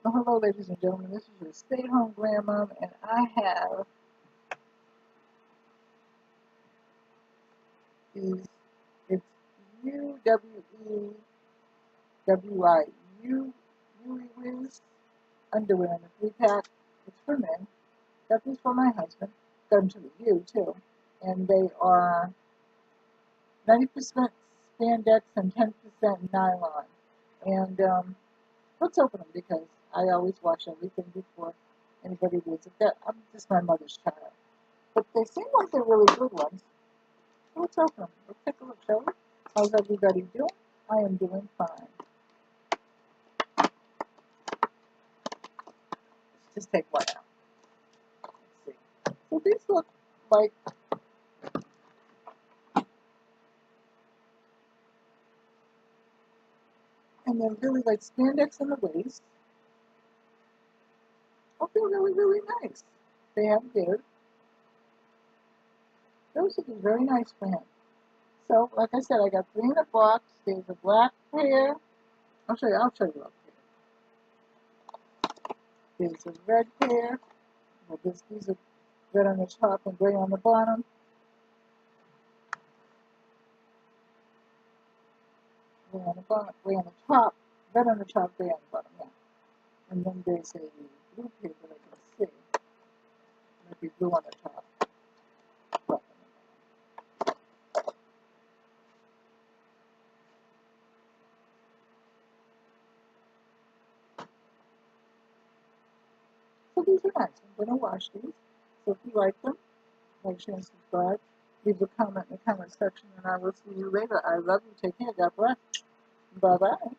Well, hello, ladies and gentlemen. This is your stay-at-home grandmom, and I have these. It's UWEWIZ underwear in a 3-pack. It's for men. Got these for my husband. Got them to review too, and they are 90% spandex and 10% nylon. And let's open them because I always wash everything before anybody reads it. I'm just my mother's child. But they seem like they're really good ones. So let's open them. Let's take a look, shall we? How's everybody doing? I am doing fine. Let's just take one out. Let's see. So these look like and they're really like spandex in the waist. Oh, they're really, really nice. They have give. Those would be very nice for him. So, like I said, I got 3 in a box. There's a black pair. I'll show you up here. There's a red pair. Well, these are red on the top and gray on the bottom. Gray on the bottom, gray on the top, red on the top, gray on the bottom, yeah. And then there's a blue pair that I can see. Might be blue on the top. So these are nice. I'm going to wash these. So if you like them, like, share, and subscribe. Leave a comment in the comment section, and I will see you later. I love you. Take care. God bless. Bye-bye.